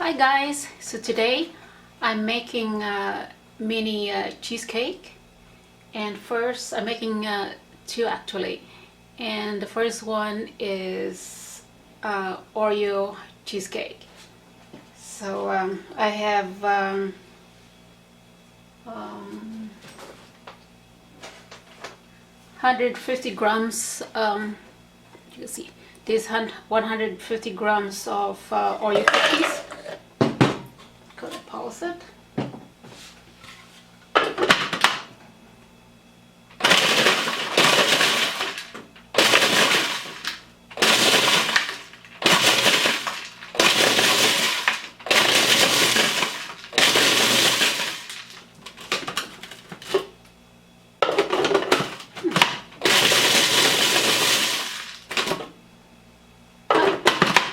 Hi guys, so today I'm making a mini cheesecake, and first I'm making two actually, and the first one is Oreo cheesecake. So I have 150 grams, you can see this 150 grams of Oreo cookies. Gonna pause it.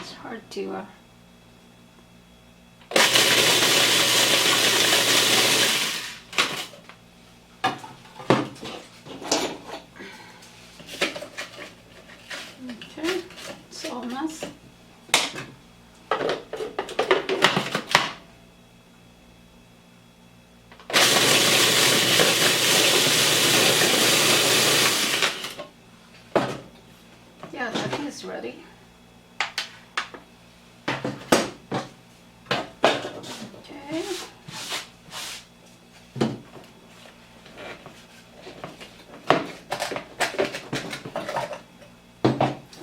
It's hard to okay, it's almost. Yeah, that is ready. Okay.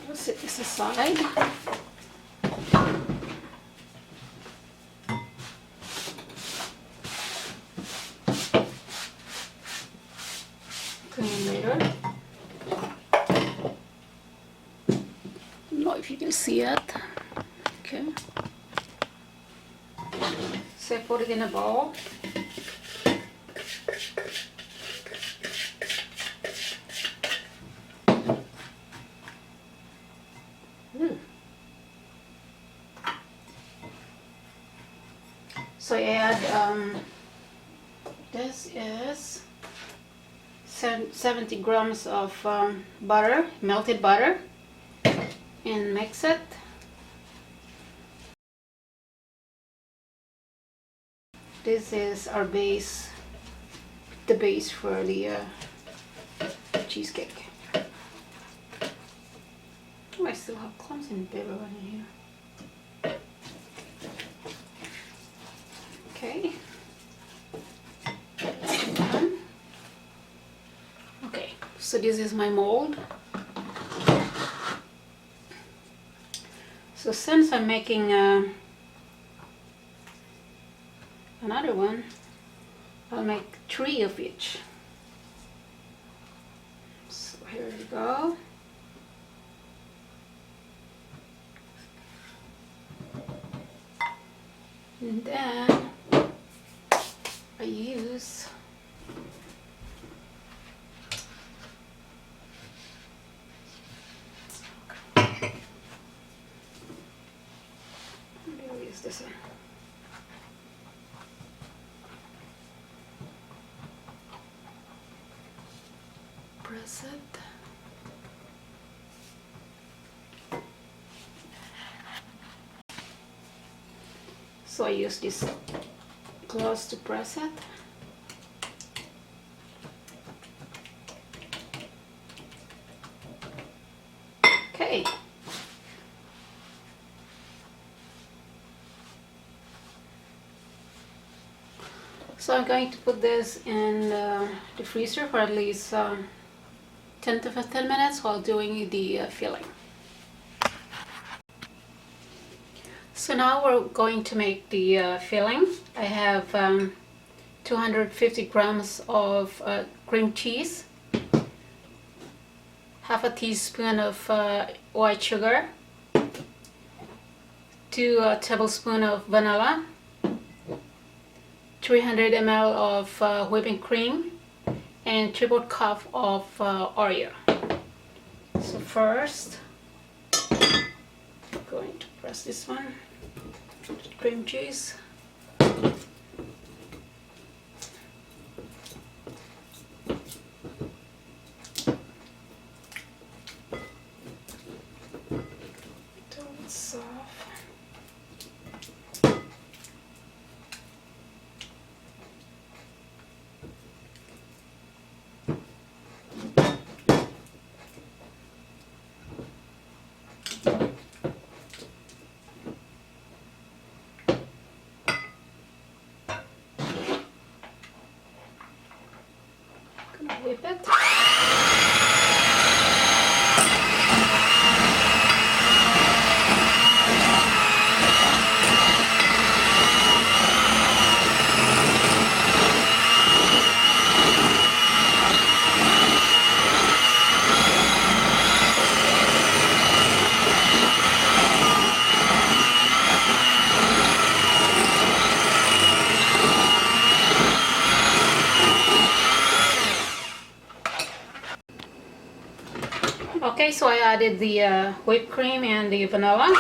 Let's set this aside. Clean later. Don't know if you can see it. Okay. So I put it in a bowl. So I add, this is 70 grams of butter, melted butter, and mix it. This is our base, the base for the cheesecake. Oh, I still have clumps in paper in here. Okay. Okay, so this is my mold. So since I'm making another one, I'll make 3 of each. So here we go. And then I use this one. Press it. So I use this cloth to press it. Okay. So I'm going to put this in the freezer for at least 10 to 15 minutes while doing the filling. So now we're going to make the filling. I have 250 grams of cream cheese, half a teaspoon of white sugar, 2 tablespoons of vanilla, 300 ml of whipping cream, and 3/4 cup of Oreo. So first, I'm going to press this one, cream cheese. Till it's soft. Gonna whip it. Okay, so I added the whipped cream and the vanilla.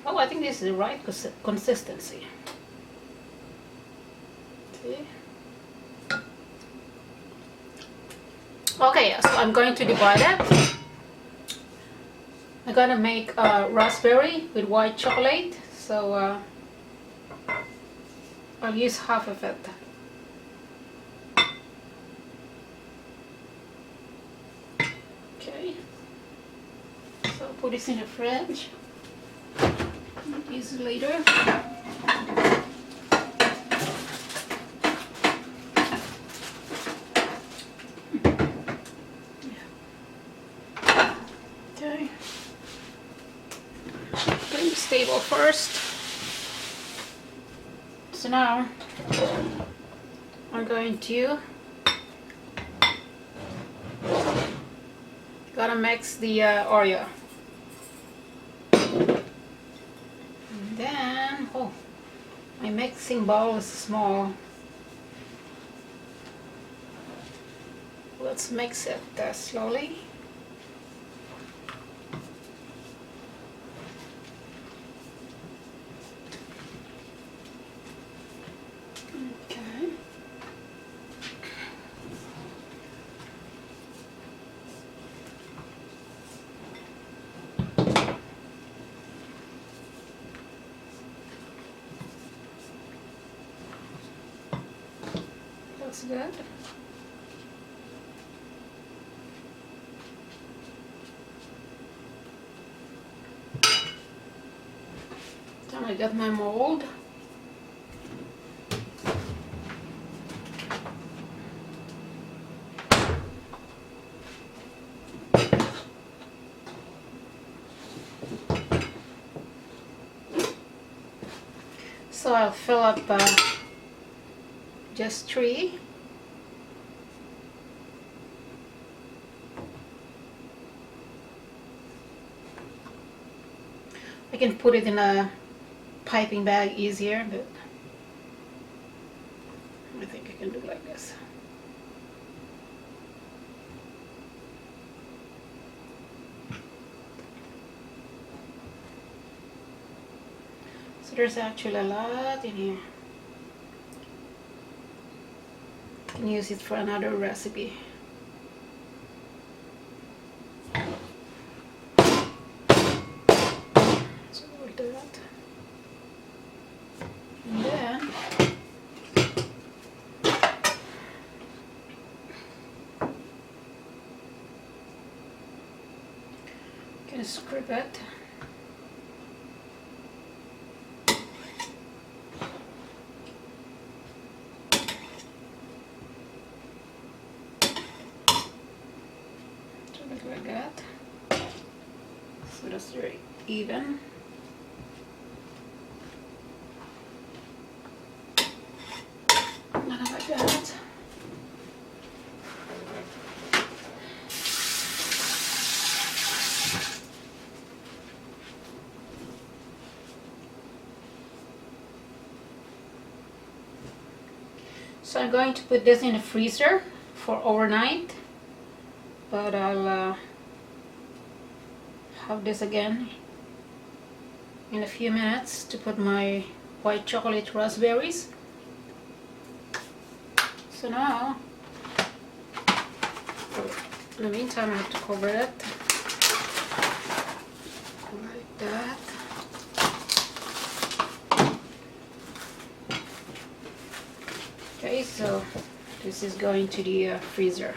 Oh, I think this is the right consistency. See? Okay, so I'm going to divide it. I'm gonna make raspberry with white chocolate, so I'll use half of it. Okay, so I'll put this in the fridge. Use it later. Okay. Clean the table first. So now I'm going to mix the Oreo. And then, oh, my mixing bowl is small. Let's mix it slowly. Okay. Looks good. Then I got my mold. So I'll fill up just 3. I can put it in a piping bag easier, but I think I can do like this. So there's actually a lot in here. You can use it for another recipe. So we'll do that. And then you can scrape it. Like that, so that's very even. And like that. So I'm going to put this in the freezer for overnight, but I'll have this again in a few minutes to put my white chocolate raspberries. So now, in the meantime, I have to cover it like that. Okay, so this is going to the freezer.